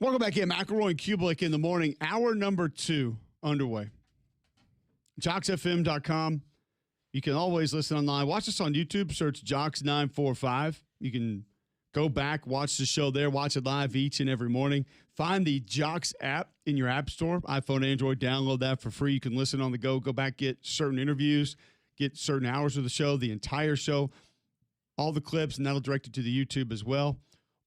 Welcome back in. McElroy Cubelic in the morning. Hour number 2 underway. JocksFM.com. You can always listen online. Watch us on YouTube. Search Jocks945. You can go back, watch the show there, watch it live each and every morning. Find the Jocks app in your app store, iPhone, Android. Download that for free. You can listen on the go. Go back, get certain interviews, get certain hours of the show, the entire show, all the clips, and that'll direct you to the YouTube as well.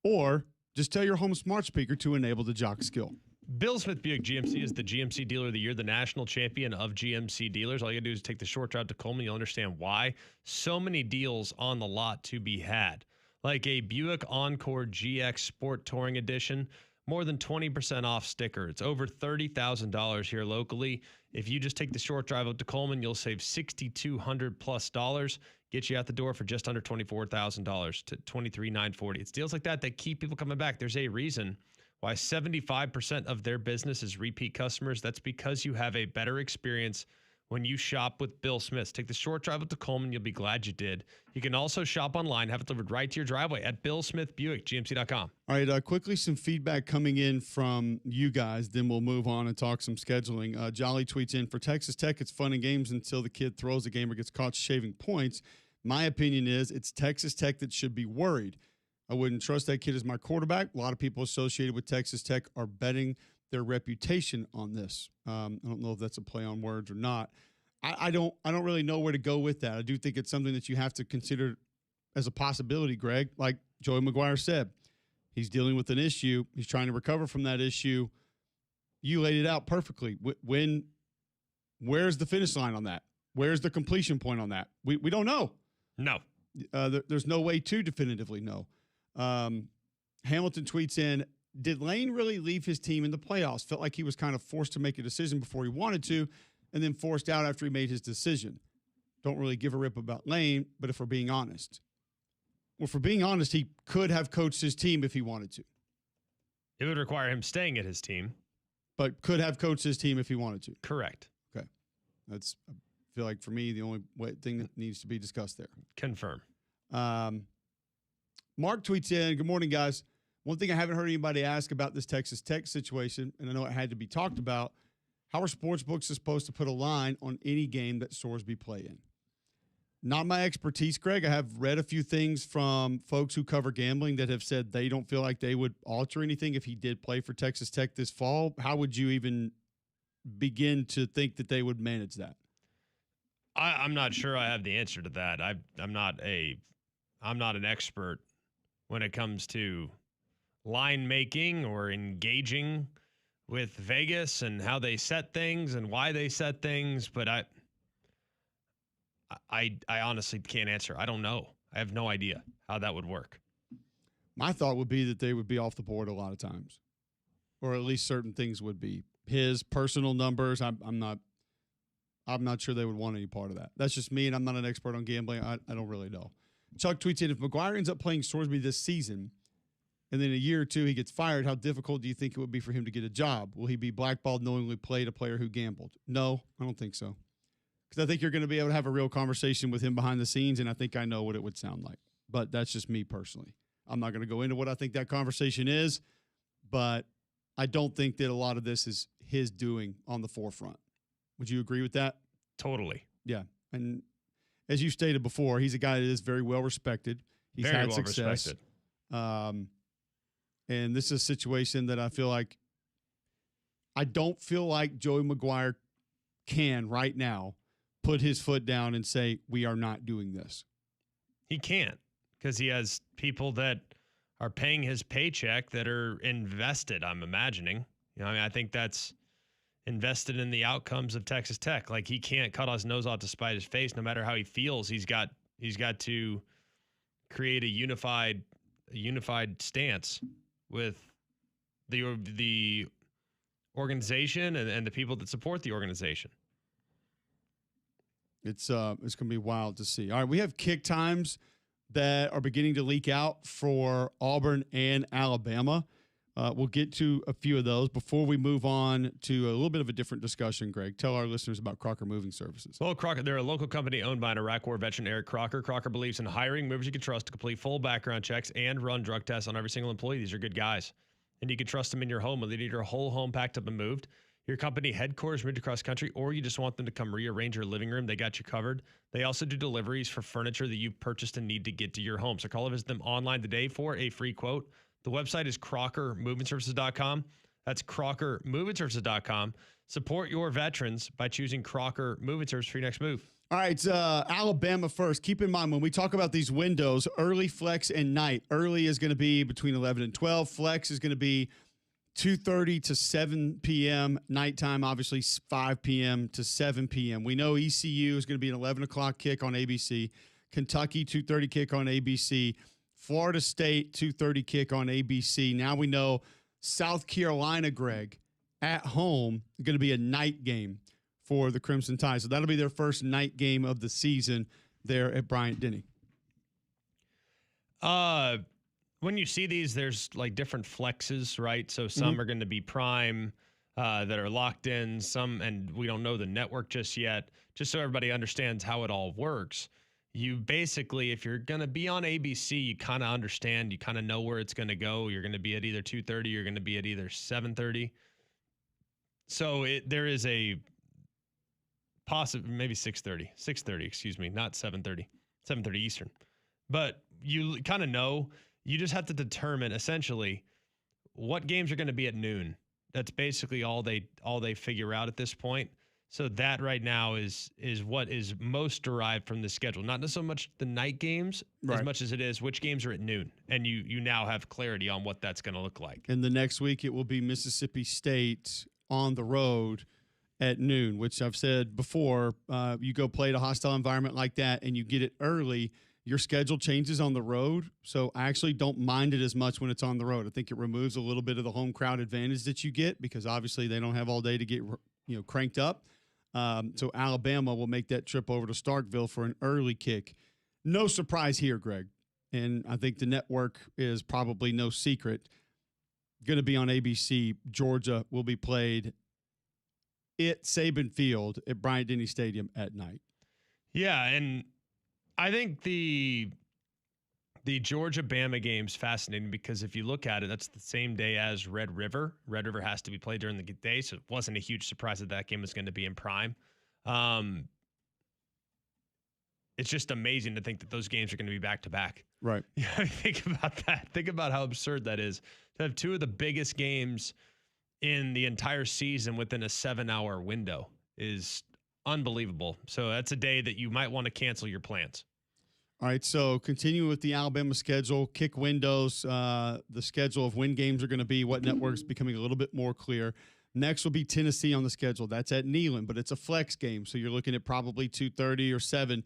Or just tell your home smart speaker to enable the Jock skill. Bill Smith Buick GMC is the GMC Dealer of the Year, the national champion of GMC dealers. All you gotta do is take the short drive to Coleman. You'll understand why. So many deals on the lot to be had. Like a Buick Encore GX Sport Touring Edition, more than 20% off sticker. It's over $30,000 here locally. If you just take the short drive up to Coleman, you'll save $6,200+ get you out the door for just under $24,000 to $23,940. It's deals like that that keep people coming back. There's a reason why 75% of their business is repeat customers. That's because you have a better experience when you shop with Bill Smith. Take the short drive up to Coleman. You'll be glad you did. You can also shop online, have it delivered right to your driveway at Bill Smith Buick, GMC.com. All right, quickly some feedback coming in from you guys. Then we'll move on and talk some scheduling. Jolly tweets in, for Texas Tech, it's fun and games until the kid throws a game or gets caught shaving points. My opinion is it's Texas Tech that should be worried. I wouldn't trust that kid as my quarterback. A lot of people associated with Texas Tech are betting their reputation on this. I don't know if that's a play on words or not. I don't really know where to go with that. I do think it's something that you have to consider as a possibility, Greg. Like Joey McGuire said, he's dealing with an issue. He's trying to recover from that issue. You laid it out perfectly. Where's the finish line on that? Where's the completion point on that? We don't know. No. There's no way to definitively know. Hamilton tweets in, did Lane really leave his team in the playoffs? Felt like he was kind of forced to make a decision before he wanted to, and then forced out after he made his decision. Don't really give a rip about Lane, but if we're being honest. Well, if we're being honest, he could have coached his team if he wanted to. It would require him staying at his team. But could have coached his team if he wanted to. Correct. Okay. That's, I feel like for me, the only thing that needs to be discussed there. Confirm. Mark tweets in, good morning, guys. One thing I haven't heard anybody ask about this Texas Tech situation, and I know it had to be talked about, how are sports books supposed to put a line on any game that Sorsby play in? Not my expertise, Greg. I have read a few things from folks who cover gambling that have said they don't feel like they would alter anything if he did play for Texas Tech this fall. How would you even begin to think that they would manage that? I'm not sure I have the answer to that. I'm not an expert when it comes to line making or engaging with Vegas and how they set things and why they set things, but I honestly can't answer. I don't know. I have no idea how that would work. My thought would be that they would be off the board a lot of times, or at least certain things would be. His personal numbers, I'm not sure they would want any part of that. That's just me, and I'm not an expert on gambling. I don't really know. Chuck tweets in, if McGuire ends up playing Sorsby this season, and then in a year or two he gets fired, how difficult do you think it would be for him to get a job? Will he be blackballed knowingly played a player who gambled? No, I don't think so. Because I think you're going to be able to have a real conversation with him behind the scenes, and I think I know what it would sound like. But that's just me personally. I'm not going to go into what I think that conversation is, but I don't think that a lot of this is his doing on the forefront. Would you agree with that? Totally. Yeah. And as you stated before, he's a guy that is very well respected. He's very had well success. Respected. And this is a situation that I don't feel like Joey McGuire can right now put his foot down and say, we are not doing this. He can't, because he has people that are paying his paycheck that are invested, I'm imagining. I think that's invested in the outcomes of Texas Tech. Like, he can't cut his nose off to spite his face. No matter how he feels, he's got to create a unified stance with the organization and the people that support the organization. It's going to be wild to see. All right, we have kick times that are beginning to leak out for Auburn and Alabama. We'll get to a few of those before we move on to a little bit of a different discussion. Greg, tell our listeners about Crocker Moving Services. Well, Crocker, they're a local company owned by an Iraq War veteran, Eric Crocker. Crocker believes in hiring movers you can trust to complete full background checks and run drug tests on every single employee. These are good guys. and you can trust them in your home, whether you need your whole home packed up and moved, your company headquarters moved across country, or you just want them to come rearrange your living room, they got you covered. They also do deliveries for furniture that you've purchased and need to get to your home. So call or visit them online today for a free quote. The website is CrockerMovingServices.com. That's CrockerMovingServices.com. Support your veterans by choosing Crocker Moving Service for your next move. All right, Alabama first. Keep in mind, when we talk about these windows, early, flex, and night, early is going to be between 11 and 12. Flex is going to be 2:30 to 7 p.m. Nighttime, obviously, 5 p.m. to 7 p.m. We know ECU is going to be an 11 o'clock kick on ABC. Kentucky, 2:30 kick on ABC. Florida State, 2:30 kick on ABC. Now we know South Carolina, Greg, at home, going to be a night game for the Crimson Tide. So that'll be their first night game of the season there at Bryant-Denny. When you see these, there's like different flexes, right? So some are going to be prime that are locked in, some, and we don't know the network just yet, just so everybody understands how it all works. You basically, if you're going to be on ABC, you kind of understand, you kind of know where it's going to go. You're going to be at either 2:30, you're going to be at either 7:30. So there is a possible, maybe 6:30, excuse me, not 7:30 Eastern. But you kind of know, you just have to determine essentially what games are going to be at noon. That's basically all they figure out at this point. So that right now is what is most derived from the schedule. Not so much the night games as much as it is which games are at noon. And you now have clarity on what that's going to look like. And the next week it will be Mississippi State on the road at noon, which I've said before, you go play at a hostile environment like that and you get it early, your schedule changes on the road. So I actually don't mind it as much when it's on the road. I think it removes a little bit of the home crowd advantage that you get because obviously they don't have all day to get cranked up. So Alabama will make that trip over to Starkville for an early kick. No surprise here, Greg. And I think the network is probably no secret. Going to be on ABC. Georgia will be played at Saban Field at Bryant-Denny Stadium at night. Yeah, and I think the Georgia-Bama game's fascinating because if you look at it, that's the same day as Red River. Red River has to be played during the day, so it wasn't a huge surprise that game was going to be in prime. It's just amazing to think that those games are going to be back-to-back. Right. Yeah, think about that. Think about how absurd that is. To have two of the biggest games in the entire season within a 7-hour window is unbelievable. So that's a day that you might want to cancel your plans. All right, so continuing with the Alabama schedule, kick windows, the schedule of when games are going to be, what networks becoming a little bit more clear. Next will be Tennessee on the schedule. That's at Neyland, but it's a flex game, so you're looking at probably 2:30 or 7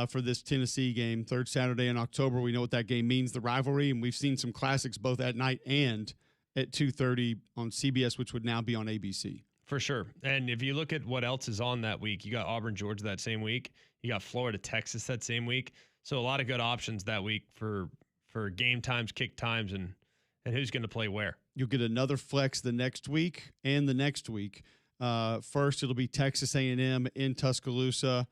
for this Tennessee game, third Saturday in October. We know what that game means, the rivalry, and we've seen some classics both at night and at 2:30 on CBS, which would now be on ABC. For sure. And if you look at what else is on that week, you got Auburn, Georgia that same week. You got Florida, Texas that same week. So a lot of good options that week for game times, kick times, and who's going to play where. You'll get another flex the next week and the next week. First, it'll be Texas A&M in Tuscaloosa,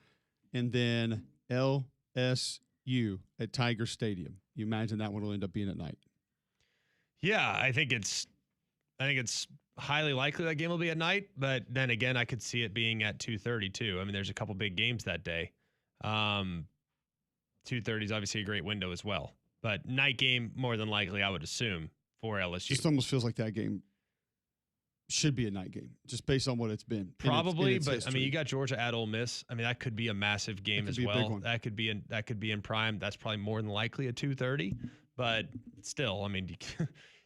and then LSU at Tiger Stadium. You imagine that one will end up being at night. Yeah, I think it's highly likely that game will be at night, but then again, I could see it being at 2:30 too. I mean, there's a couple big games that day. 2:30 is obviously a great window as well, but night game more than likely, I would assume, for LSU. Just almost feels like that game should be a night game, just based on what it's been. Probably, in its but history. I mean, you got Georgia at Ole Miss. I mean, that could be a massive game as well. That could be in prime. That's probably more than likely at 2:30, but still, I mean, you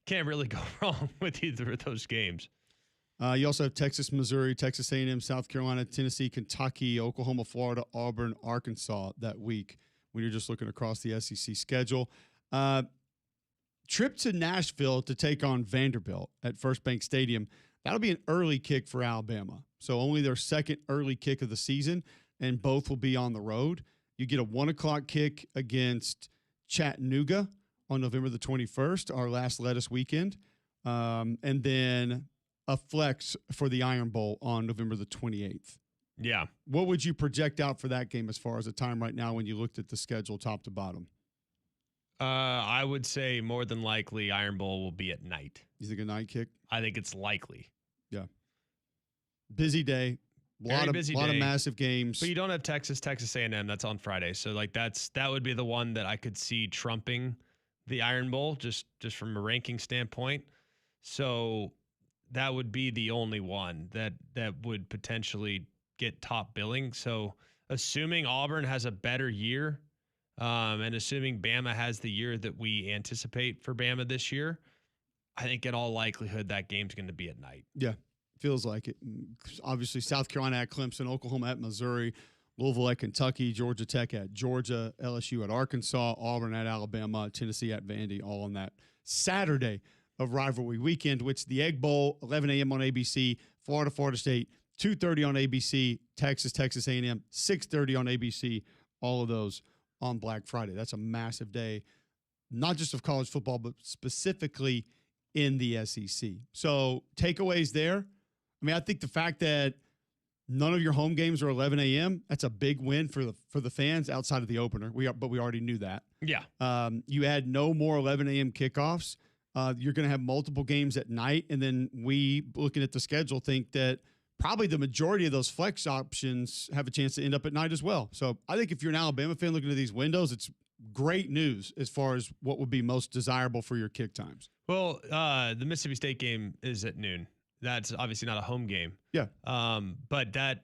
can't really go wrong with either of those games. You also have Texas, Missouri, Texas A&M, South Carolina, Tennessee, Kentucky, Oklahoma, Florida, Auburn, Arkansas that week when you're just looking across the SEC schedule. Trip to Nashville to take on Vanderbilt at First Bank Stadium. That'll be an early kick for Alabama. So only their second early kick of the season, and both will be on the road. You get a 1 o'clock kick against Chattanooga on November the 21st, our last lettuce weekend. And then a flex for the Iron Bowl on November the 28th. Yeah. What would you project out for that game as far as the time right now when you looked at the schedule top to bottom? I would say more than likely Iron Bowl will be at night. You think a night kick? I think it's likely. Yeah. Busy day. Very busy lot day. of massive games. But you don't have Texas A&M. That's on Friday. So like that would be the one that I could see trumping the Iron Bowl just from a ranking standpoint. So that would be the only one that would potentially get top billing. So assuming Auburn has a better year, and assuming Bama has the year that we anticipate for Bama this year, I think in all likelihood that game's going to be at night. Yeah, feels like it. Obviously, South Carolina at Clemson, Oklahoma at Missouri, Louisville at Kentucky, Georgia Tech at Georgia, LSU at Arkansas, Auburn at Alabama, Tennessee at Vandy, all on that Saturday of rivalry weekend, which the Egg Bowl, 11 a.m. on ABC, Florida State, 2:30 on ABC, Texas A&M, 6:30 on ABC, all of those on Black Friday. That's a massive day, not just of college football, but specifically in the SEC. So takeaways there. I mean, I think the fact that none of your home games are 11 a.m., that's a big win for the fans outside of the opener. But we already knew that. Yeah. You add no more 11 a.m. kickoffs. You're going to have multiple games at night. And then we, looking at the schedule, think that probably the majority of those flex options have a chance to end up at night as well. So I think if you're an Alabama fan looking at these windows, it's great news as far as what would be most desirable for your kick times. Well, the Mississippi State game is at noon. That's obviously not a home game. Yeah. But that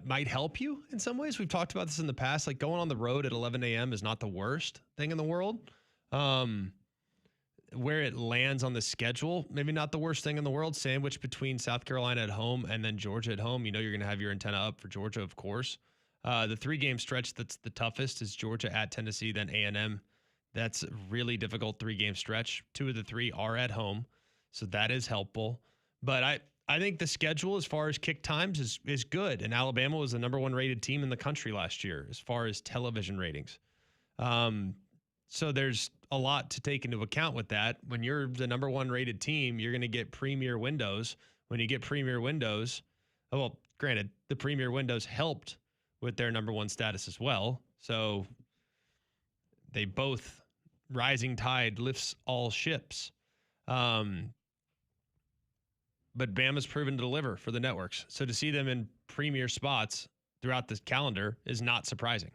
might help you in some ways. We've talked about this in the past. Like going on the road at 11 a.m. is not the worst thing in the world. Where it lands on the schedule, maybe not the worst thing in the world. Sandwich between South Carolina at home and then Georgia at home. You know you're going to have your antenna up for Georgia, of course. The 3-game stretch that's the toughest is Georgia at Tennessee, then A&M. That's a really difficult 3-game stretch. 2 of the 3 are at home, so that is helpful. But I think the schedule as far as kick times is good, and Alabama was the number 1 rated team in the country last year as far as television ratings. So there's a lot to take into account with that. When you're the number 1 rated team, you're going to get premier windows. When you get premier windows, well, granted, the premier windows helped with their number 1 status as well. So they both, rising tide lifts all ships. But Bama's proven to deliver for the networks. So to see them in premier spots throughout this calendar is not surprising.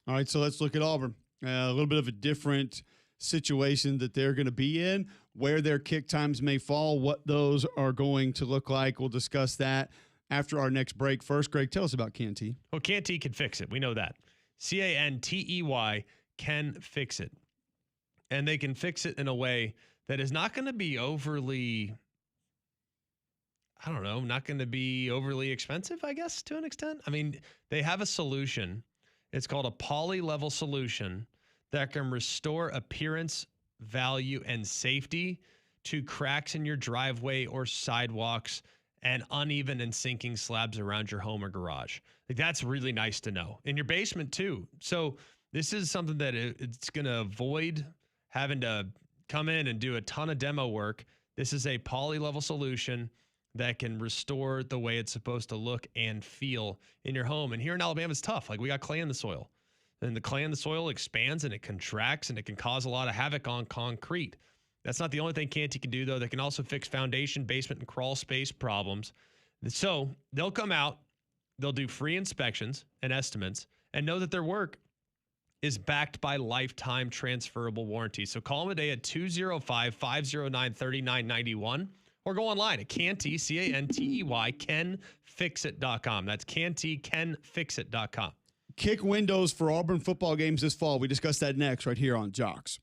All right, so let's look at Auburn. A little bit of a different situation that they're going to be in, where their kick times may fall, what those are going to look like. We'll discuss that after our next break. First, Greg, tell us about Canty. Well, Canty can fix it. We know that. Cantey can fix it. And they can fix it in a way that is not going to be overly, not going to be overly expensive, I guess, to an extent. I mean, they have a solution. It's called a poly-level solution that can restore appearance, value, and safety to cracks in your driveway or sidewalks and uneven and sinking slabs around your home or garage. Like, that's really nice to know. In your basement, too. So this is something that it's going to avoid having to come in and do a ton of demo work. This is a poly-level solution that can restore the way it's supposed to look and feel in your home. And here in Alabama, it's tough. Like, we got clay in the soil. And the clay in the soil expands and it contracts and it can cause a lot of havoc on concrete. That's not the only thing Canty can do, though. They can also fix foundation, basement, and crawl space problems. So they'll come out, they'll do free inspections and estimates, and know that their work is backed by lifetime transferable warranty. So call them today at 205-509-3991 or go online at Canty, Cantey, canfixit.com. That's Canty, canfixit.com. Kick windows for Auburn football games this fall. We discuss that next right here on Jocks.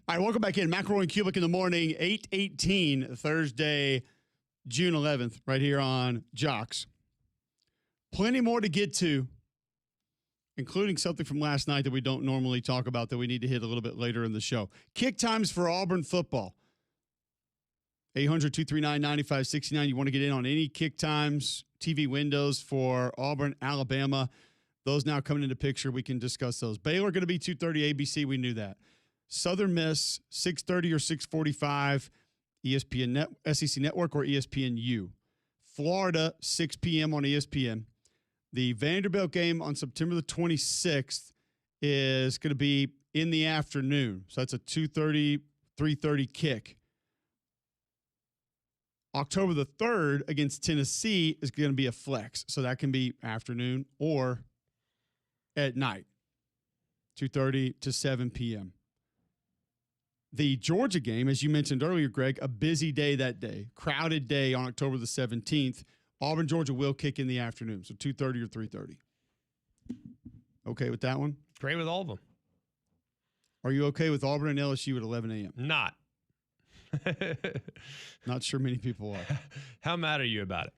All right, welcome back in. McElroy and Cubelic in the morning, 8:18, Thursday, June 11th, right here on Jocks. Plenty more to get to, including something from last night that we don't normally talk about that we need to hit a little bit later in the show. Kick times for Auburn football. 800-239-9569. You want to get in on any kick times, TV windows for Auburn, Alabama. Those now coming into picture. We can discuss those. Baylor going to be 2:30 ABC. We knew that. Southern Miss, 6:30 or 6:45, ESPN SEC Network or ESPNU. Florida, 6 p.m. on ESPN. The Vanderbilt game on September the 26th is going to be in the afternoon. So that's a 2:30, 3:30 kick. October the 3rd against Tennessee is going to be a flex. So that can be afternoon or at night, 2:30 to 7 p.m. The Georgia game, as you mentioned earlier, Greg, a busy day that day, crowded day on October the 17th. Auburn, Georgia will kick in the afternoon, so 2:30 or 3:30. Okay with that one? Great with all of them. Are you okay with Auburn and LSU at 11 a.m.? Not. Not sure many people are. How mad are you about it?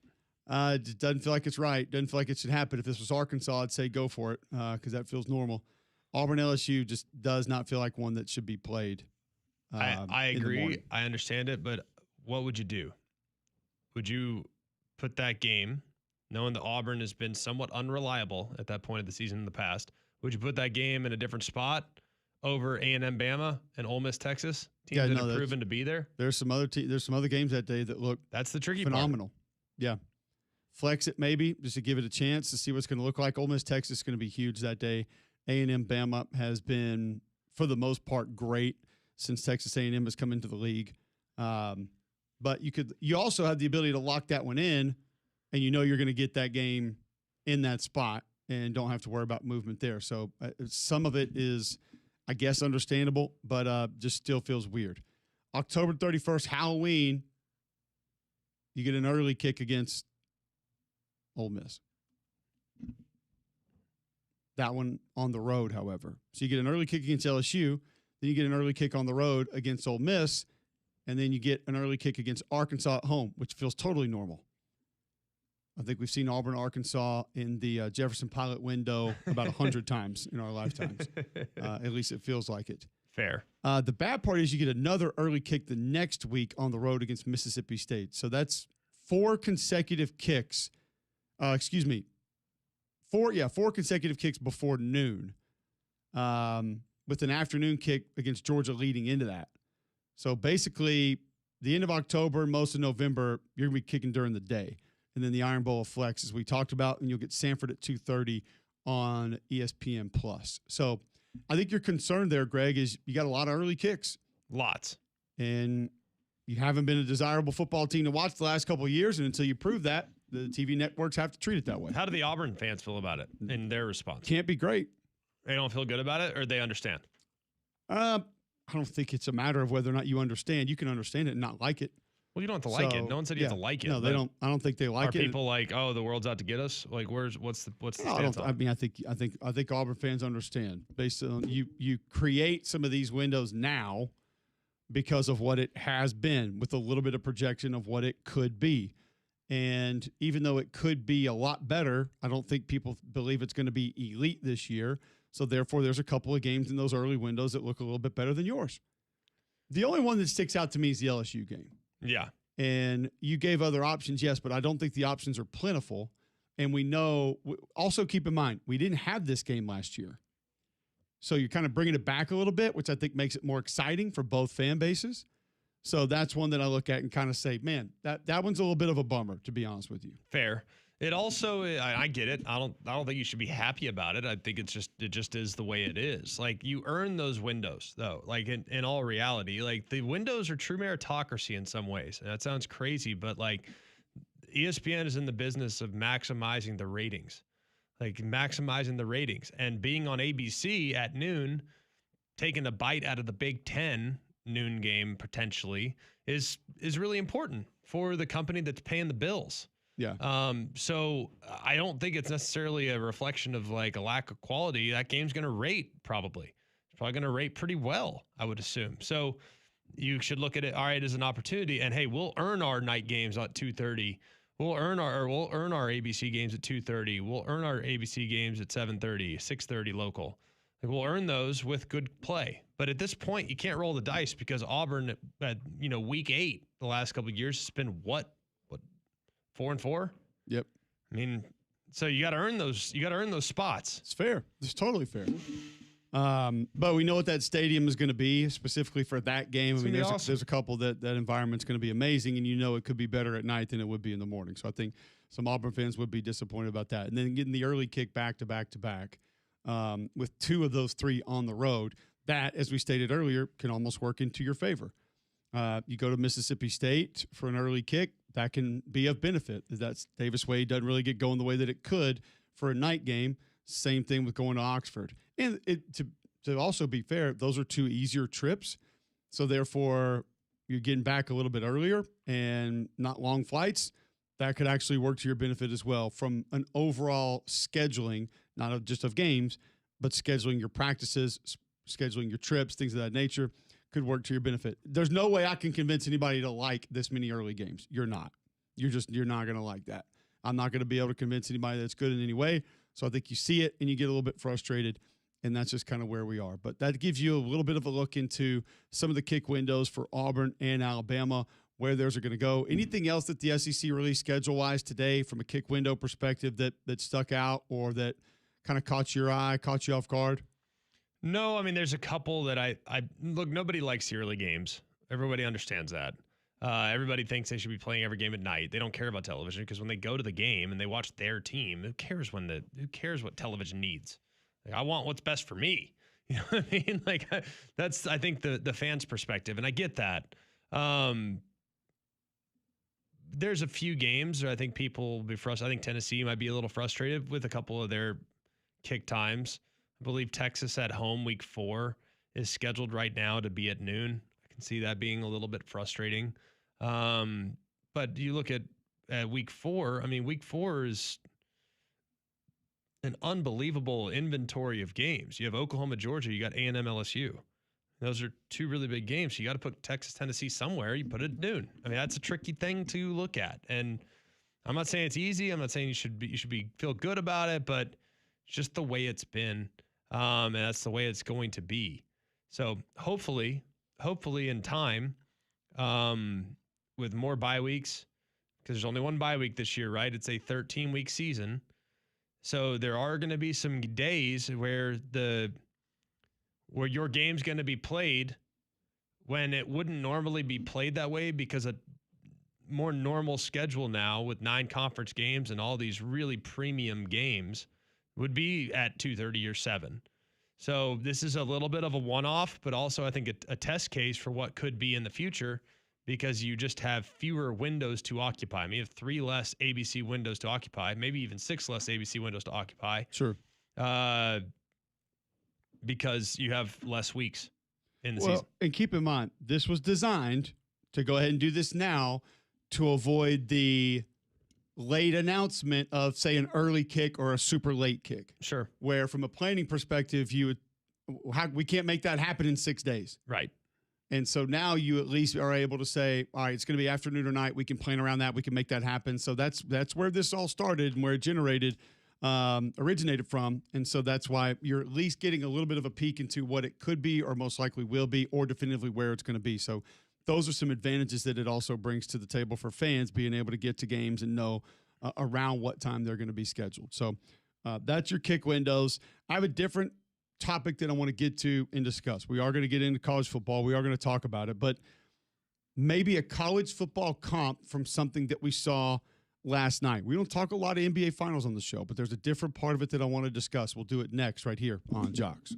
It doesn't feel like it's right. Doesn't feel like it should happen. If this was Arkansas, I'd say go for it because that feels normal. Auburn, LSU just does not feel like one that should be played. I agree. I understand it, but what would you do? Would you put that game, knowing that Auburn has been somewhat unreliable at that point of the season in the past, would you put that game in a different spot over A&M Bama and Ole Miss Texas? Teams that have proven to be there. There's some other games that day that look that's the tricky phenomenal. Part. Yeah. Flex it maybe just to give it a chance to see what's going to look like. Ole Miss Texas is going to be huge that day. A&M Bama has been, for the most part, great since Texas A&M has come into the league. But you also have the ability to lock that one in, and you know you're going to get that game in that spot and don't have to worry about movement there. So some of it is, I guess, understandable, but just still feels weird. October 31st, Halloween, you get an early kick against Ole Miss. That one on the road, however. So you get an early kick against LSU, then you get an early kick on the road against Ole Miss, and then you get an early kick against Arkansas at home, which feels totally normal. I think we've seen Auburn, Arkansas in the Jefferson Pilot window about 100 times in our lifetimes. At least it feels like it. Fair. The bad part is you get another early kick the next week on the road against Mississippi State. So that's 4 consecutive kicks. Four consecutive kicks before noon, with an afternoon kick against Georgia leading into that. So basically, the end of October, most of November, you're going to be kicking during the day. And then the Iron Bowl of Flex, as we talked about, and you'll get Sanford at 2:30 on ESPN+. So I think your concern there, Greg, is you got a lot of early kicks. Lots. And you haven't been a desirable football team to watch the last couple of years, and until you prove that, the TV networks have to treat it that way. How do the Auburn fans feel about it in their response? Can't be great. They don't feel good about it, or they understand? I don't think it's a matter of whether or not you understand. You can understand it and not like it. Well, you don't have to like it. No one said you have to like it. No, they don't. I don't think they like it. Are people like, oh, the world's out to get us? Like, what's the stance on? I mean, I think Auburn fans understand. Based on you create some of these windows now because of what it has been, with a little bit of projection of what it could be. And even though it could be a lot better, I don't think people believe it's going to be elite this year. So therefore, there's a couple of games in those early windows that look a little bit better than yours. The only one that sticks out to me is the LSU game. Yeah. And you gave other options, yes, but I don't think the options are plentiful. And we know, also keep in mind, we didn't have this game last year. So you're kind of bringing it back a little bit, which I think makes it more exciting for both fan bases. So that's one that I look at and kind of say, man, that one's a little bit of a bummer, to be honest with you. Fair. It also, I get it. I don't think you should be happy about it. I think it just is the way it is. Like, you earn those windows, though. Like, in all reality, like, the windows are true meritocracy in some ways. And that sounds crazy, but like, ESPN is in the business of maximizing the ratings, and being on ABC at noon, taking a bite out of the Big Ten noon game potentially is really important for the company that's paying the bills. Yeah. So I don't think it's necessarily a reflection of like a lack of quality. That game's going to rate probably. probably going to rate pretty well, I would assume. So you should look at it, all right, as an opportunity. And hey, we'll earn our night games at 2:30. We'll earn our ABC games at 2:30. We'll earn our ABC games at 7:30, 6:30 local. Like, we'll earn those with good play. But at this point, you can't roll the dice because Auburn at week 8 the last couple of years has been what 4-4. Yep. I mean, so you got to earn those. You got to earn those spots. It's fair. It's totally fair. But we know what that stadium is going to be specifically for that game. I mean, there's a couple that environment's going to be amazing, and it could be better at night than it would be in the morning. So I think some Auburn fans would be disappointed about that. And then getting the early kick back to back to back with 2 of those 3 on the road, that, as we stated earlier, can almost work into your favor. You go to Mississippi State for an early kick, that can be of benefit. That's Davis Wade doesn't really get going the way that it could for a night game. Same thing with going to Oxford. And to also be fair, those are 2 easier trips. So therefore, you're getting back a little bit earlier and not long flights. That could actually work to your benefit as well from an overall scheduling, not just of games, but scheduling your practices, scheduling your trips, things of that nature. Could work to your benefit. There's no way I can convince anybody to like this many early games. You're not. You're not going to like that. I'm not going to be able to convince anybody that's good in any way. So I think you see it and you get a little bit frustrated, and that's just kind of where we are. But that gives you a little bit of a look into some of the kick windows for Auburn and Alabama, where those are going to go. Anything else that the SEC released schedule-wise today from a kick window perspective that stuck out or that kind of caught your eye, caught you off guard? No, I mean, there's a couple that I look, nobody likes the early games. Everybody understands that. Everybody thinks they should be playing every game at night. They don't care about television because when they go to the game and they watch their team, who cares what television needs? Like, I want what's best for me. You know what I mean? Like, that's, I think, the fans' perspective, and I get that. There's a few games where I think people will be frustrated. I think Tennessee might be a little frustrated with a couple of their kick times. I believe Texas at home week 4 is scheduled right now to be at noon. I can see that being a little bit frustrating. But you look at week 4, I mean, week 4 is an unbelievable inventory of games. You have Oklahoma, Georgia, you got A&M, LSU. Those are 2 really big games. So you got to put Texas, Tennessee somewhere. You put it at noon. I mean, that's a tricky thing to look at. And I'm not saying it's easy. I'm not saying you should feel good about it, but it's just the way it's been. And that's the way it's going to be. So hopefully in time, with more bye weeks, because there's only one bye week this year, right? It's a 13-week season. So there are going to be some days where your game's going to be played when it wouldn't normally be played that way, because a more normal schedule now with 9 conference games and all these really premium games would be at 2:30 or 7. So this is a little bit of a one-off, but also I think a test case for what could be in the future, because you just have fewer windows to occupy. I mean, you have 3 less ABC windows to occupy, maybe even 6 less ABC windows to occupy. Sure. Because you have less weeks in the season. And keep in mind, this was designed to go ahead and do this now to avoid the late announcement of, say, an early kick or a super late kick. Sure. Where from a planning perspective, we can't make that happen in 6 days. Right. And so now you at least are able to say, all right, it's going to be afternoon or night. We can plan around that. We can make that happen. So that's where this all started and where it originated from. And so that's why you're at least getting a little bit of a peek into what it could be or most likely will be, or definitively where it's going to be. So those are some advantages that it also brings to the table for fans, being able to get to games and know around what time they're going to be scheduled. So that's your kick windows. I have a different topic that I want to get to and discuss. We are going to get into college football. We are going to talk about it, but maybe a college football comp from something that we saw last night. We don't talk a lot of NBA finals on the show, but there's a different part of it that I want to discuss. We'll do it next right here on Jocks.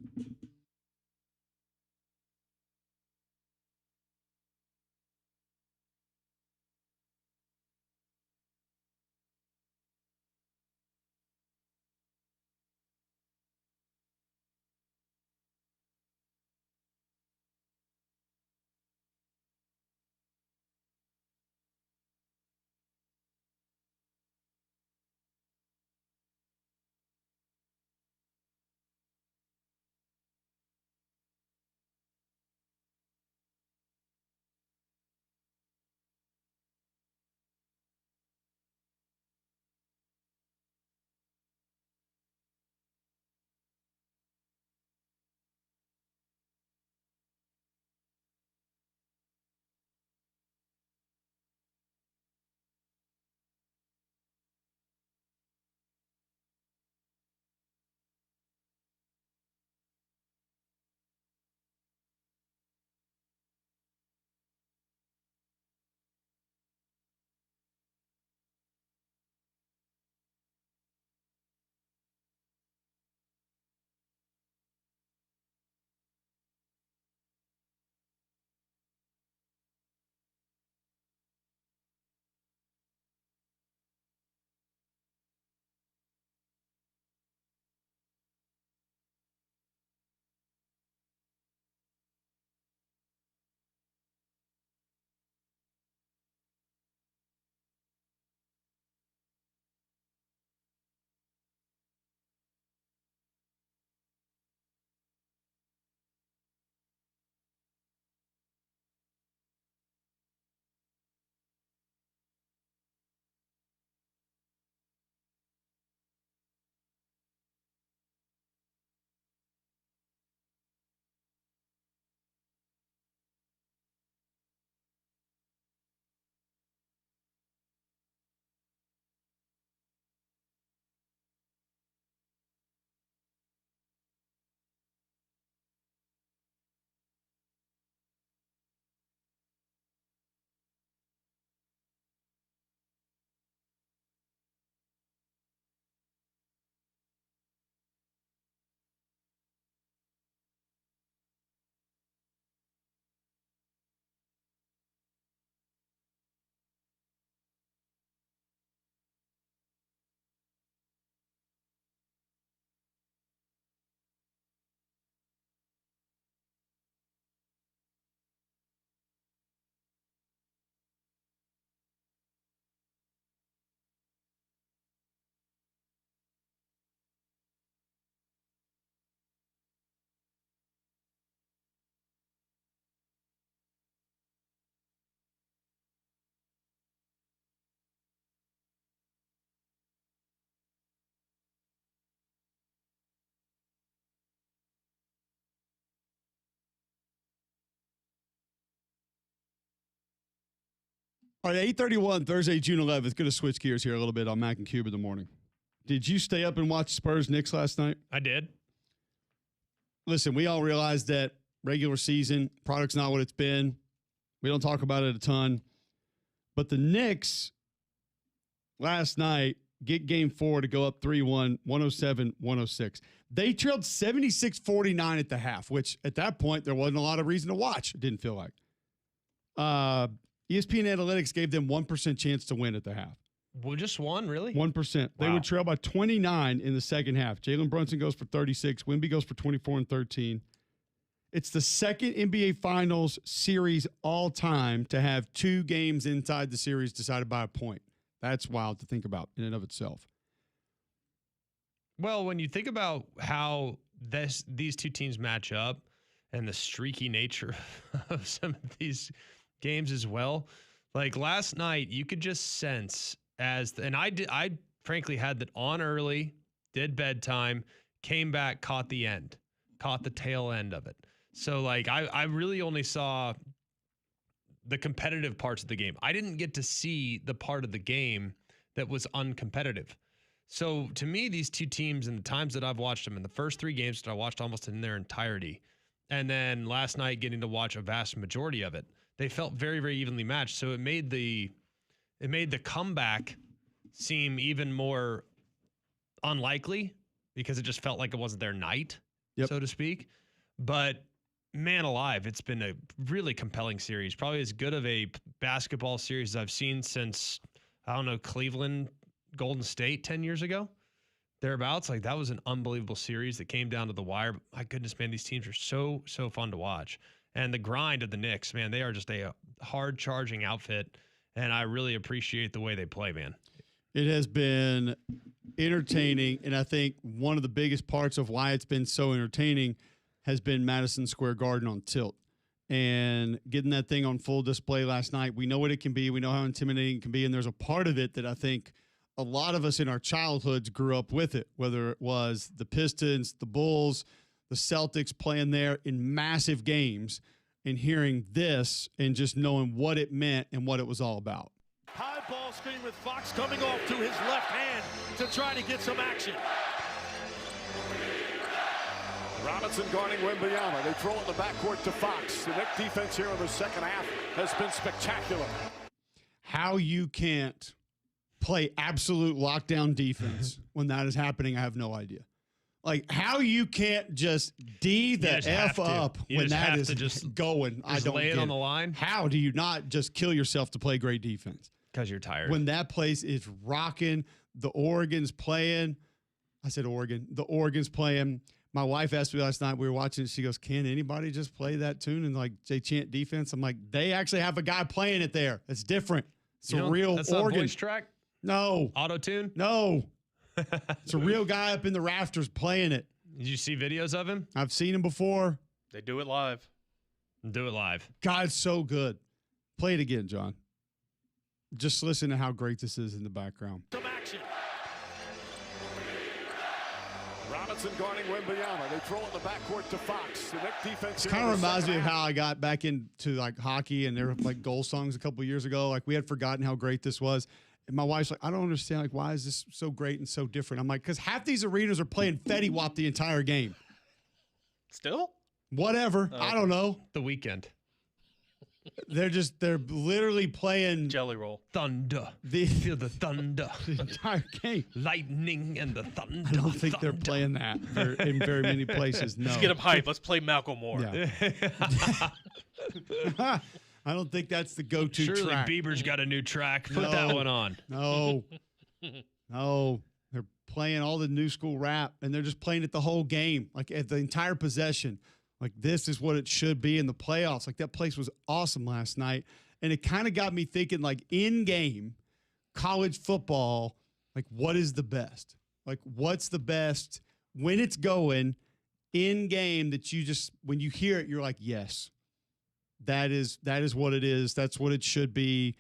All right, 8:31, Thursday, June 11th. Going to switch gears here a little bit on Mac and Cube in the morning. Did you stay up and watch Spurs Knicks last night? I did. Listen, we all realize that regular season, product's not what it's been. We don't talk about it a ton. But the Knicks last night get game 4 to go up 3-1, 107-106. They trailed 76-49 at the half, which at that point, there wasn't a lot of reason to watch, it didn't feel like. ESPN Analytics gave them 1% chance to win at the half. Well, just one, really? 1%. They would trail by 29 in the second half. Jalen Brunson goes for 36. Wemby goes for 24 and 13. It's the second NBA Finals series all time to have 2 games inside the series decided by a point. That's wild to think about in and of itself. Well, when you think about how these two teams match up and the streaky nature of some of these games as well, like last night, you could just sense I frankly had that on early, did bedtime, came back, caught the tail end of it. So like I really only saw the competitive parts of the game. I didn't get to see the part of the game that was uncompetitive. So to me, these two teams and the times that I've watched them in the first 3 games that I watched almost in their entirety, and then last night getting to watch a vast majority of it, they felt very, very evenly matched. So it made the comeback seem even more unlikely because it just felt like it wasn't their night, so to speak. But man alive, it's been a really compelling series. Probably as good of a basketball series as I've seen since, I don't know, Cleveland, Golden State 10 years ago. Thereabouts. Like, that was an unbelievable series that came down to the wire. My goodness, man, these teams are so fun to watch. And the grind of the Knicks, man, they are just a hard-charging outfit, and I really appreciate the way they play, man. It has been entertaining, and I think one of the biggest parts of why it's been so entertaining has been Madison Square Garden on tilt. And getting that thing on full display last night, we know what it can be. We know how intimidating it can be, and there's a part of it that I think a lot of us in our childhoods grew up with it, whether it was the Pistons, the Bulls, the Celtics playing there in massive games, and hearing this and just knowing what it meant and what it was all about. High ball screen with Fox coming off to his left hand to try to get some action. Robinson guarding Wembanyama. They throw it in the backcourt to Fox. The Knicks defense here in the second half has been spectacular. How you can't play absolute lockdown defense when that is happening, I have no idea. Like, how you can't just D the F up when that is just going. I don't lay it get on the line. How do you not just kill yourself to play great defense? Because you're tired. When that place is rocking, the Oregon's playing. I said Oregon. The Oregon's playing. My wife asked me last night, we were watching it. She goes, can anybody just play that tune and like they chant defense? I'm like, they actually have a guy playing it there. It's different. It's a real that's Oregon. Not voice track? No. Auto-tune? No. It's a real guy up in the rafters playing it. Did you see videos of him? I've seen him before. They do it live. Do it live. God, it's so good. Play it again, John. Just listen to how great this is in the background. Some action. Robinson guarding Wembanyama. They throw it in the backcourt to Fox. The Knicks defense. It kind of reminds me of how I got back into like hockey and there were like goal songs a couple years ago. Like we had forgotten how great this was. And my wife's like, I don't understand. Like, why is this so great and so different? I'm like, because half these arenas are playing Fetty Wap the entire game. Still? Whatever. I don't know. The weekend. They're literally playing Jelly Roll. Thunder. Feel the thunder. the entire game. Lightning and the thunder. I don't think they're playing that in very many places. No. Let's get them hype. Let's play Malcolm Moore. Yeah. I don't think that's the go-to Surely track. Bieber's got a new track. Put that one on. No. They're playing all the new school rap, and they're just playing it the whole game, like at the entire possession. Like, this is what it should be in the playoffs. Like, that place was awesome last night. And it kind of got me thinking, like, in-game, college football, like, what is the best? Like, what's the best when it's going in-game that you just, when you hear it, you're like, yes. That is what it is. That's what it should be.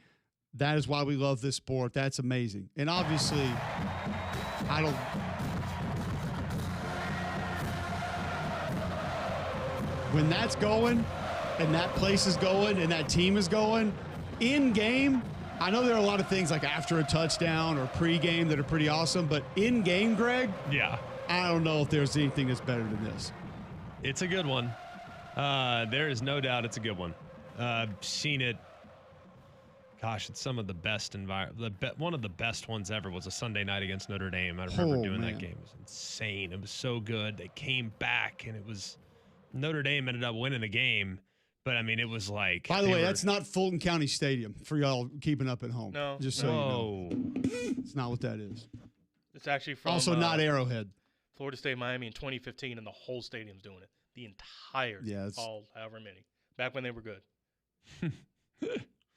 That is why we love this sport. That's amazing. And obviously, when that's going and that place is going and that team is going, in game, I know there are a lot of things like after a touchdown or pregame that are pretty awesome, but in game, Greg, Yeah. I don't know if there's anything that's better than this. It's a good one. There is no doubt it's a good one. Seen it. Gosh, it's some of the best one of the best ones ever was a Sunday night against Notre Dame. I remember doing that game. It was insane. It was so good. They came back, and it was Notre Dame ended up winning the game. But I mean, it was like. By the way, that's not Fulton County Stadium for y'all keeping up at home. No, just so you know, it's not what that is. It's actually from Also not Arrowhead. Florida State, Miami in 2015, and the whole stadium's doing it. The entire, all however many, back when they were good.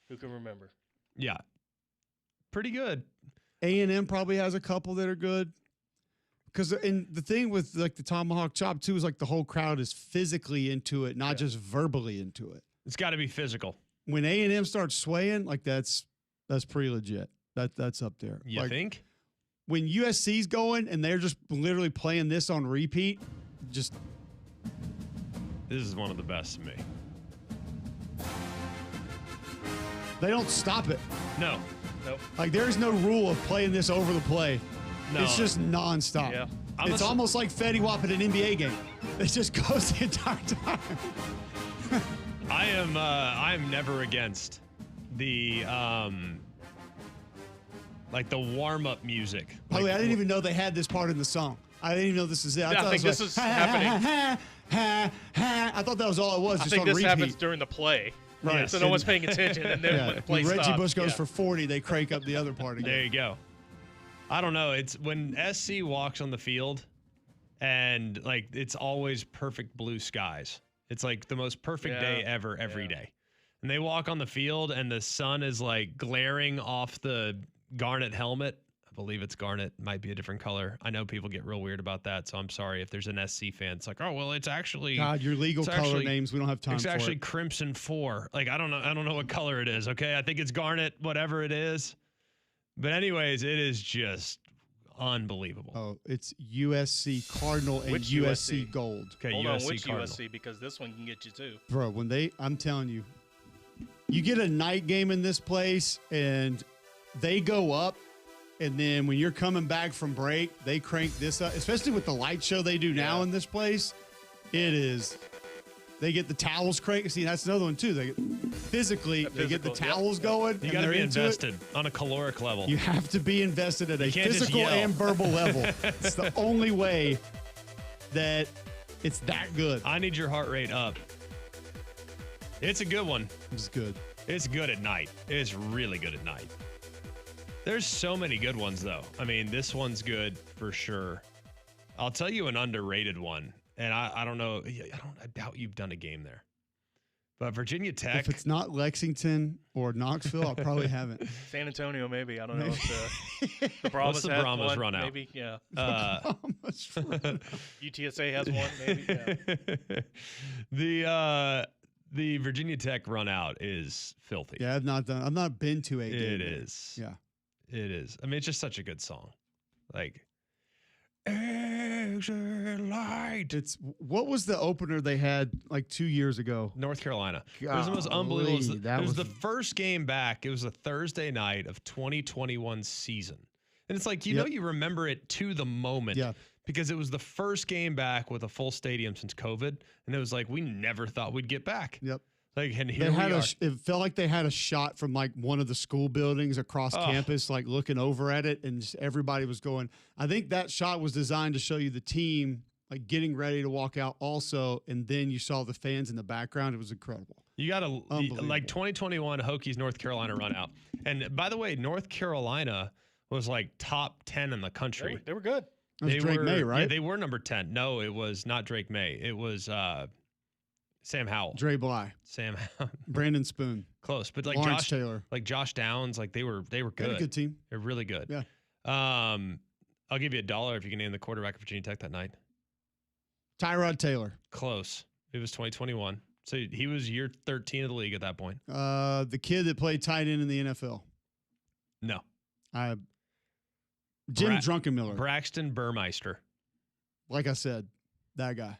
Who can remember? Yeah, pretty good. A&M probably has a couple that are good. Because the thing with like the tomahawk chop too is like the whole crowd is physically into it, not just verbally into it. It's got to be physical. When A&M starts swaying, like that's pretty legit. That's up there. You think? When USC's going and they're just literally playing this on repeat, this is one of the best to me. They don't stop it. No. Nope. Like there is no rule of playing this over the play. No. It's just nonstop. Yeah. It's almost like Fetty Wap at an NBA game. It just goes the entire time. I am never against the like the warm-up music. By the way, I didn't even know they had this part in the song. I didn't even know this is it. I think this is happening. I thought that was all it was. I Just think on this repeat. happens during the play. Right. So no one's paying attention, and then when the play when Reggie stops, Bush goes for 40, they crank up the other part again. There you go. I don't know. It's when SC walks on the field, and like it's always perfect blue skies. It's like the most perfect day ever every day. And they walk on the field, and the sun is like glaring off the garnet helmet. I believe it's garnet. Might be a different color. I know people get real weird about that, so I'm sorry if there's an SC fan. It's like, oh well, it's actually God, your legal color names. We don't have time. It's for actually it. Crimson 4. Like I don't know what color it is. Okay, I think it's garnet, whatever it is. But anyways, it is just unbelievable. Oh, it's USC Cardinal and Which USC Gold. Okay, Hold USC on, which Cardinal. USC? Because this one can get you too. Bro, I'm telling you, you get a night game in this place and they go up, and then when you're coming back from break, they crank this up, especially with the light show they do now in this place. They get the towels cranked. See, that's another one too. They get the towels going. You got to be invested on a caloric level. You have to be invested at a physical and verbal level. It's the only way that it's that good. I need your heart rate up. It's a good one. It's good. It's good at night. It's really good at night. There's so many good ones, though. I mean, this one's good for sure. I'll tell you an underrated one, and I don't know. I doubt you've done a game there. But Virginia Tech. If it's not Lexington or Knoxville, I probably haven't. San Antonio, maybe. I don't know if the Brahmas What's the has Brahmas one, run out? Maybe, yeah. UTSA UTSA has one, maybe. Yeah. The Virginia Tech run out is filthy. Yeah, I've not been to a game. It is. Yeah. It is. I mean, it's just such a good song. Like, exit light. What was the opener they had like 2 years ago? North Carolina. It was the most unbelievable. That it was the first game back. It was a Thursday night of 2021 season. And it's like, you remember it to the moment. Yeah. Because it was the first game back with a full stadium since COVID. And it was like, we never thought we'd get back. Yep. Like, and here we are. It felt like they had a shot from like one of the school buildings across campus, like looking over at it, and just everybody was going. I think that shot was designed to show you the team like getting ready to walk out also, and then you saw the fans in the background. It was incredible. You got to like 2021 Hokies North Carolina run out. And by the way, North Carolina was like top 10 in the country. They were good. It was Drake May, right? Yeah, they were number 10. No, it was not Drake May. It was Sam Howell. Dre Bly. Sam Howell. Brandon Spoon. Close. But like Lawrence Taylor. Like Josh Downs, like they were good. They had a good team. They're really good. Yeah. I'll give you $1 if you can name the quarterback of Virginia Tech that night. Tyrod Taylor. Close. It was 2021. So he was year 13 of the league at that point. The kid that played tight end in the NFL. No. Jim Drunkenmiller. Braxton Burmeister. Like I said, that guy.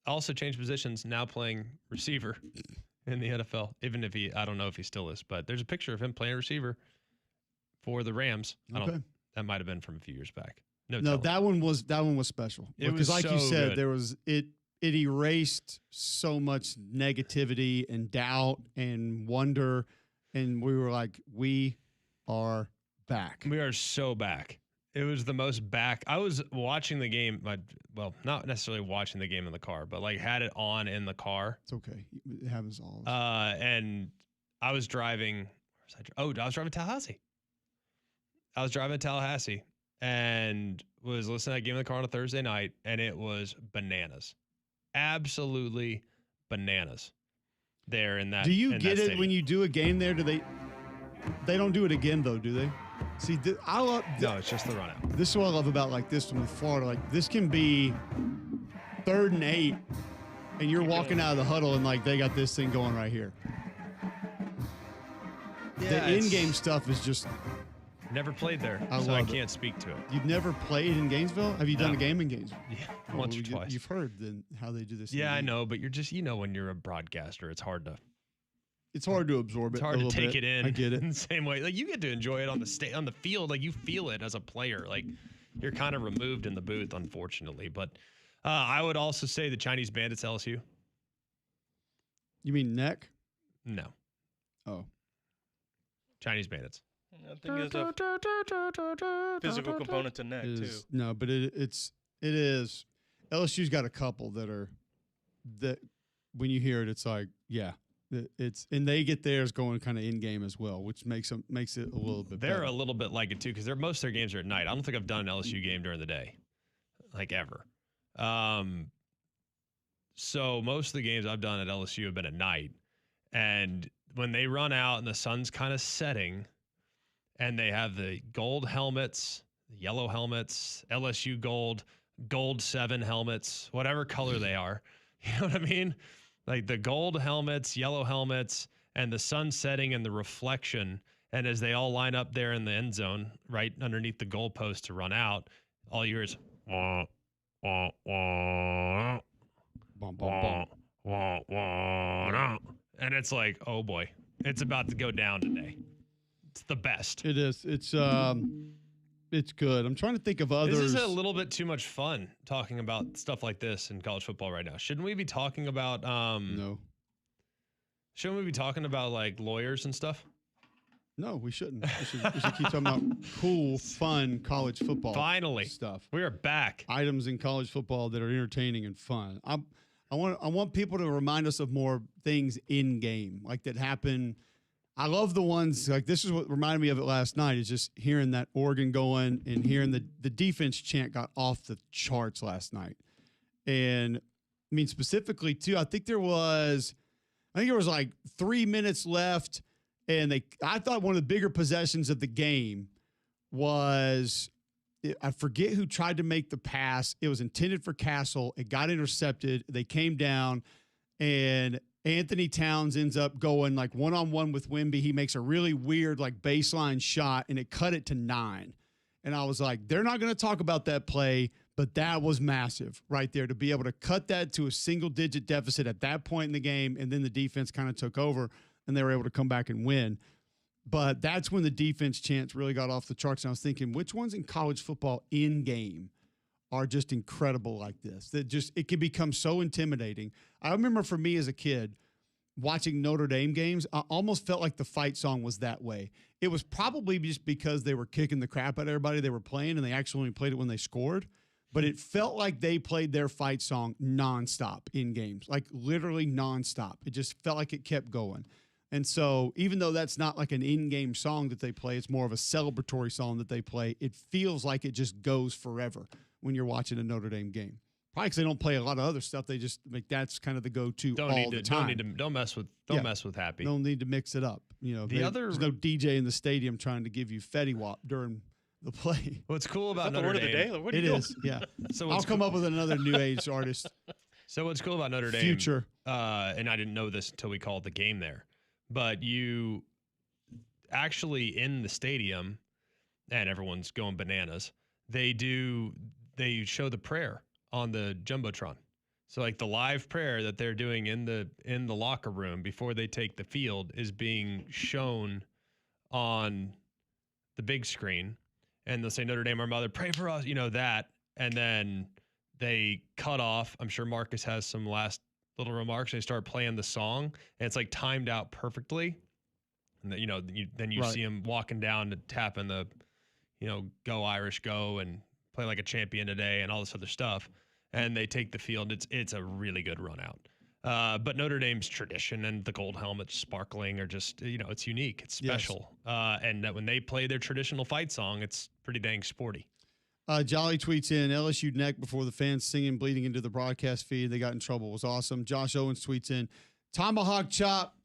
Also changed positions, now playing receiver in the NFL. Even if I don't know if he still is, but there's a picture of him playing receiver. for the Rams. Okay. That might have been from a few years back. No, that one was special. It because was like you so said, good. there was it erased so much negativity and doubt and wonder, and we were like, we are back. We are so back. It was the most back. I was watching the game. Well, not necessarily watching the game in the car, but like had it on in the car. It's okay. It happens all. And I was driving. I was driving Tallahassee. I was driving Tallahassee and was listening to that game in the car on a Thursday night, and it was bananas. Absolutely bananas. There in that. Do you get it stadium. when you do a game there? Do they don't do it again though, do they? See, I love. No, it's just the run out. This is what I love about like this one with Florida. Like this can be 3rd and 8, and you're walking out of the huddle, and like they got this thing going right here. Yeah, the in-game stuff is just. Never played there, I so I love it. can't speak to it. You've never played in Gainesville? Have you done a game in Gainesville? Yeah, once or twice. You've heard how they do this. Yeah, I know, but you're just, when you're a broadcaster, it's hard to. It's hard to absorb it. It's hard to take it in. I get it. In the same way, like you get to enjoy it on the field, like you feel it as a player. Like you're kind of removed in the booth, unfortunately. But I would also say the Chinese Bandits LSU. You mean neck? No. Oh. Chinese Bandits. I think there's a physical component to neck too. No, but it is. LSU's got a couple that when you hear it, it's like, yeah, and they get theirs going kind of in game as well, which makes it a little bit. They're better. a little bit like it too because most of their games are at night. I don't think I've done an LSU game during the day, like ever. So most of the games I've done at LSU have been at night, and when they run out and the sun's kind of setting. And they have the gold helmets, the yellow helmets, LSU gold 7 helmets, whatever color they are. You know what I mean? Like the gold helmets, yellow helmets, and the sun setting and the reflection. And as they all line up there in the end zone, right underneath the goalpost to run out, all you hear is wah, wah, wah, bum, bum, bum. wah, wah, wah. And it's like, oh boy, it's about to go down today. It's the best. It is. It's good. I'm trying to think of others. This is a little bit too much fun talking about stuff like this in college football right now. Shouldn't we be talking about No. Shouldn't we be talking about like lawyers and stuff? No, we shouldn't. We should keep talking about cool, fun college football. Finally, stuff. We are back. Items in college football that are entertaining and fun. I want people to remind us of more things in game, like that happen. I love the ones like this is what reminded me of it last night is just hearing that organ going and hearing the defense chant got off the charts last night. And I mean, specifically too, I think there was like 3 minutes left. And I thought one of the bigger possessions of the game was, I forget who tried to make the pass. It was intended for Castle. It got intercepted. They came down and Anthony Towns ends up going like one-on-one with Wemby. He makes a really weird like baseline shot and it cut it to 9. And I was like, they're not going to talk about that play, but that was massive right there to be able to cut that to a single-digit deficit at that point in the game. And then the defense kind of took over and they were able to come back and win. But that's when the defense chants really got off the charts. And I was thinking, which ones in college football in game are just incredible like this? That just, it can become so intimidating. I remember for me as a kid watching Notre Dame games, I almost felt like the fight song was that way. It was probably just because they were kicking the crap out of everybody they were playing and they actually only played it when they scored. But it felt like they played their fight song nonstop in games, like literally nonstop. It just felt like it kept going. And so even though that's not like an in-game song that they play, it's more of a celebratory song that they play. It feels like it just goes forever when you're watching a Notre Dame game. Probably because they don't play a lot of other stuff. They just like that's kind of the go-to all the time. Don't mess with Happy. Don't need to mix it up. You know, there's no DJ in the stadium trying to give you Fetty Wap during the play. What's cool about Notre Notre Dame? What are it you doing? is, yeah. So I'll come up with another new age artist. So what's cool about Notre Dame? Future. And I didn't know this until we called the game there. But you actually in the stadium, and everyone's going bananas. They show the prayer on the jumbotron. So like the live prayer that they're doing in the locker room before they take the field is being shown on the big screen, and they'll say Notre Dame, our mother, pray for us, that. And then they cut off. I'm sure Marcus has some last little remarks. They start playing the song, and it's like timed out perfectly. And then you see him walking down to tapping the, go Irish go and play like a champion today and all this other stuff. And they take the field. It's a really good run out. But Notre Dame's tradition and the gold helmet sparkling are just, it's unique. It's special. Yes. And that when they play their traditional fight song, it's pretty dang sporty. Jolly tweets in, LSU neck before the fans singing, bleeding into the broadcast feed. They got in trouble. It was awesome. Josh Owens tweets in, tomahawk chop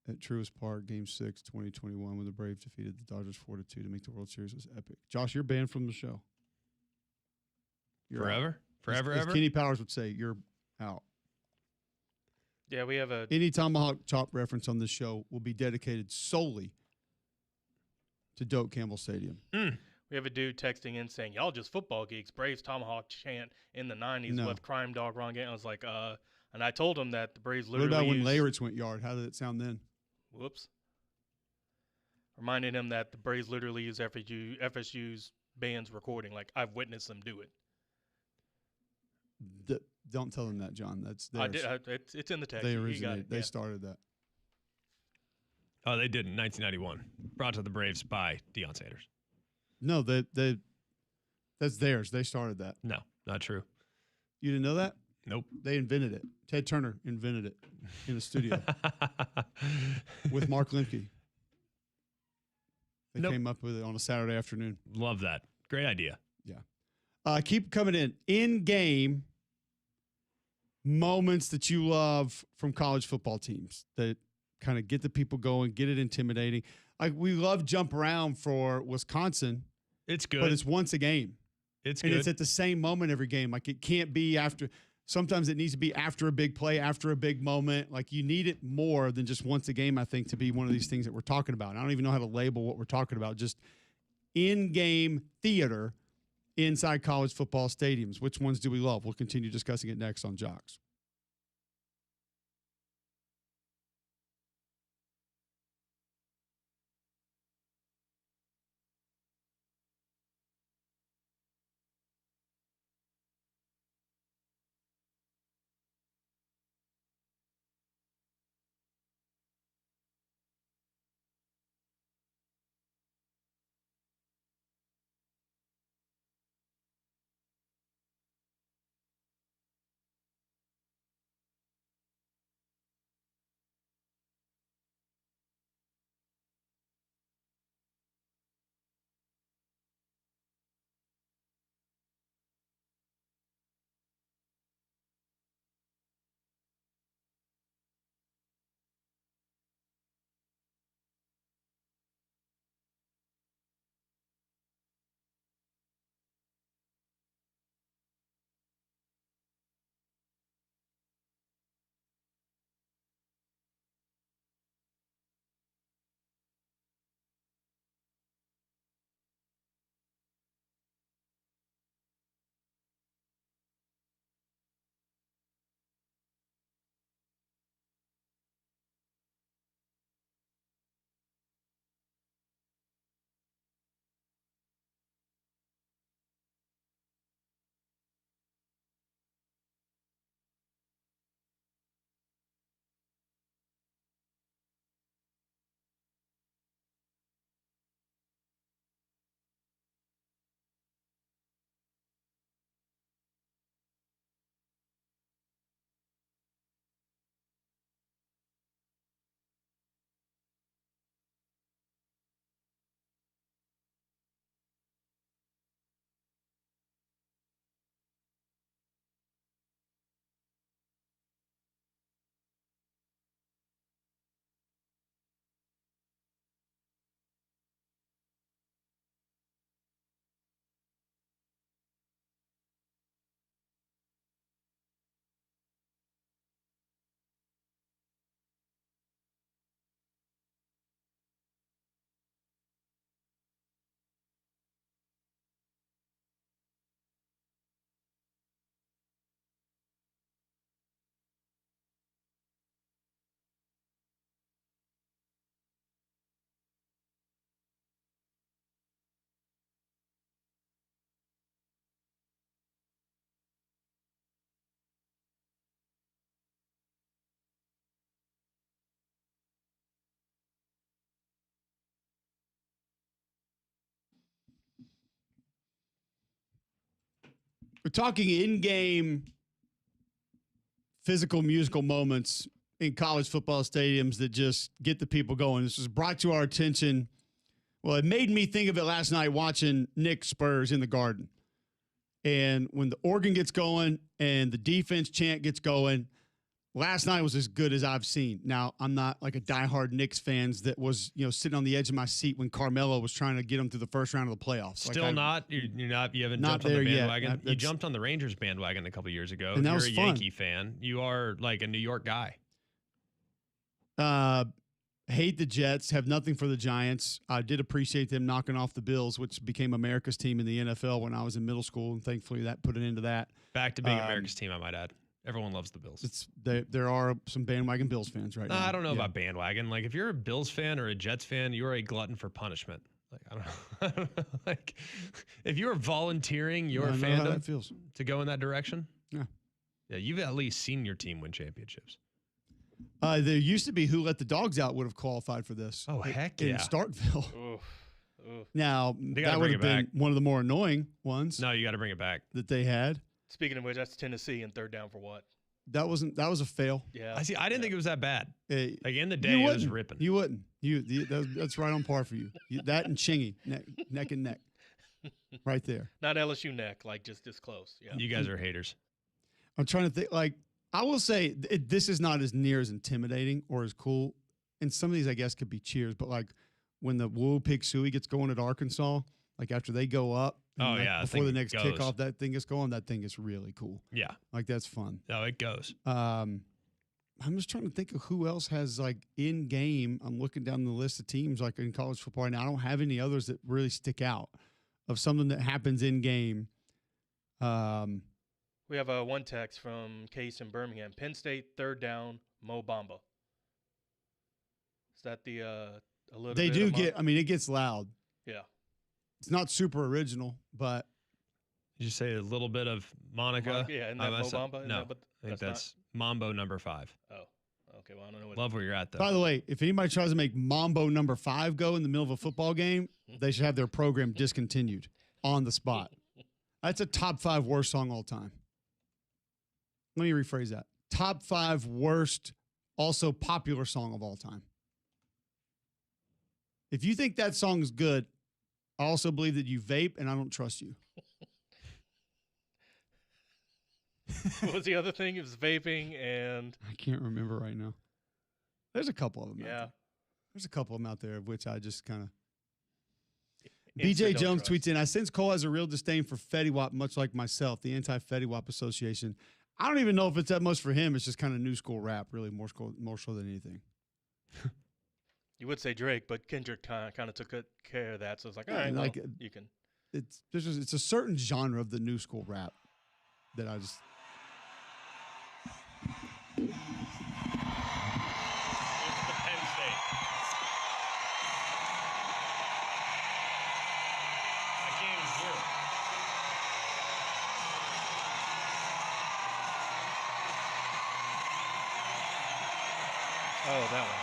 at Truist Park, Game 6, 2021, when the Braves defeated the Dodgers 4-2 to make the World Series was epic. Josh, you're banned from the show. You're forever? Out. Forever, as ever? Kenny Powers would say, you're out. Yeah, we have any tomahawk chop reference on this show will be dedicated solely to Doak Campbell Stadium. We have a dude texting in saying, y'all just football geeks. Braves tomahawk chant in the 90s with Crime Dog Ron Gannon. I was like, and I told him that the Braves literally What about when Leyritz went yard? How did it sound then? Whoops. Reminded him that the Braves literally use FSU's band's recording. Like, I've witnessed them do it. Don't tell them that, John. That's theirs. I did. It's in the text. They originated. They started that. Oh, they did in 1991. Brought to the Braves by Deion Sanders. No, that's theirs. They started that. No, not true. You didn't know that? Nope. They invented it. Ted Turner invented it in the studio with Mark Lemke. They came up with it on a Saturday afternoon. Love that. Great idea. Yeah. Keep coming in game moments that you love from college football teams that kind of get the people going, get it intimidating. Like we love jump around for Wisconsin. It's good. But it's once a game. It's and good. It's at the same moment every game. Like it can't be after. Sometimes it needs to be after a big play, after a big moment. Like you need it more than just once a game, I think, to be one of these things that we're talking about. I don't even know how to label what we're talking about. Just in-game theater inside college football stadiums. Which ones do we love? We'll continue discussing it next on Jocks. We're talking in-game physical musical moments in college football stadiums that just get the people going. This was brought to our attention. Well, it made me think of it last night watching Knicks-Spurs in the Garden. And when the organ gets going and the defense chant gets going, last night was as good as I've seen. Now, I'm not like a diehard Knicks fans that was, sitting on the edge of my seat when Carmelo was trying to get them through the first round of the playoffs. Still not? You're not? You haven't jumped on the bandwagon? You jumped on the Rangers bandwagon a couple years ago. And that You're was a fun. Yankee fan. You are like a New York guy. Hate the Jets, have nothing for the Giants. I did appreciate them knocking off the Bills, which became America's team in the NFL when I was in middle school, and thankfully that put an end to that. Back to being America's team, I might add. Everyone loves the Bills. There are some bandwagon Bills fans right now. I don't know about bandwagon. Like, if you're a Bills fan or a Jets fan, you're a glutton for punishment. Like, I don't know. Like, if you're volunteering your fandom to go in that direction, yeah, you've at least seen your team win championships. There used to be Who Let the Dogs Out would have qualified for this. Oh, heck yeah. In Starkville. Oof. Now, that would have been one of the more annoying ones. No, you got to bring it back. That they had. Speaking of which, that's Tennessee and third down for what? That was a fail. Yeah. I didn't think it was that bad. Like, in the day, it was ripping. You wouldn't. That's right on par for you. That and Chingy, neck and neck. Right there. Not LSU neck, like just this close. Yeah. You guys are haters. I'm trying to think, like, I will say this is not as near as intimidating or as cool. And some of these, I guess, could be cheers. But, like, when the Woo Pig Suey gets going at Arkansas, like, after they go up. Before the next kickoff, that thing gets going. That thing is really cool. Yeah. Like, that's fun. No, it goes. I'm just trying to think of who else has, like, in-game. I'm looking down the list of teams, like, in college football. And I don't have any others that really stick out of something that happens in-game. We have one text from Case in Birmingham. Penn State, third down, Mo Bamba. Is that the a little They bit do of get, I mean, it gets loud. Yeah. It's not super original, but. Did you say a little bit of Monica? Yeah, and that Mo Bamba? No, I think that's Mambo number 5. Oh, okay. Well, I don't know. Love where you're at, though. By the way, if anybody tries to make Mambo number 5 go in the middle of a football game, they should have their program discontinued on the spot. That's a top 5 worst song all time. Let me rephrase that. Top 5 worst, also popular song of all time. If you think that song is good, I also believe that you vape, and I don't trust you. What was the other thing? It was vaping and... I can't remember right now. There's a couple of them out there. There's a couple of them out there of which I just kind of... BJ Jones tweets in, I sense Cole has a real disdain for Fetty Wap, much like myself, the Anti-Fetty Wap Association. I don't even know if it's that much for him. It's just kind of new school rap, really, more so than anything. You would say Drake, but Kendrick kind of took good care of that. So it's like, all right, like you can. It's a certain genre of the new school rap that I just. It's the Penn State. I can't even hear it. Oh, that one.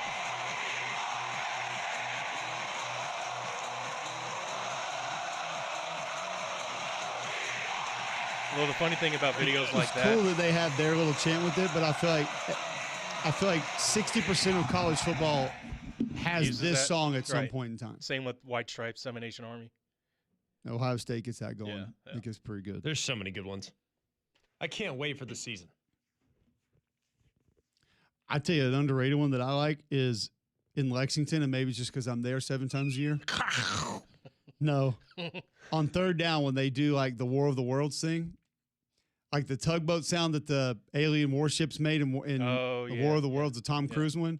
Well, the funny thing about videos like that, it's cool that they have their little chant with it, but I feel like 60% of college football has this song at some point in time. Same with White Stripes, Seven Nation Army. Ohio State gets that going. Yeah. I think it's pretty good. There's so many good ones. I can't wait for the season. I tell you, an underrated one that I like is in Lexington, and maybe it's just because I'm there 7 times a year. No. On third down, when they do like the War of the Worlds thing, like the tugboat sound that the alien warships made in the War of the Worlds, the Tom Cruise one.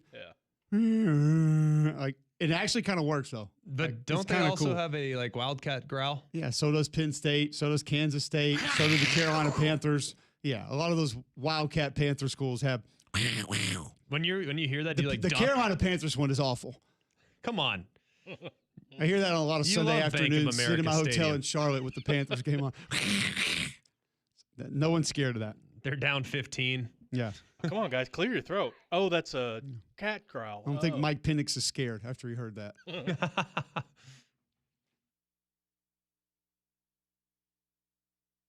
Yeah. Like it actually kind of works though. But like, don't they also have a like Wildcat growl? Yeah. So does Penn State. So does Kansas State. So do the Carolina Panthers. Yeah. A lot of those Wildcat Panther schools have. When you hear that, do you like the Carolina Panthers one is awful. Come on. I hear that on a lot of Sunday afternoons. Sit in my hotel in Charlotte with the Panthers game on. No one's scared of that. They're down 15. Yeah. Come on, guys, clear your throat. Oh, that's a cat growl. I don't think Mike Penix is scared after he heard that.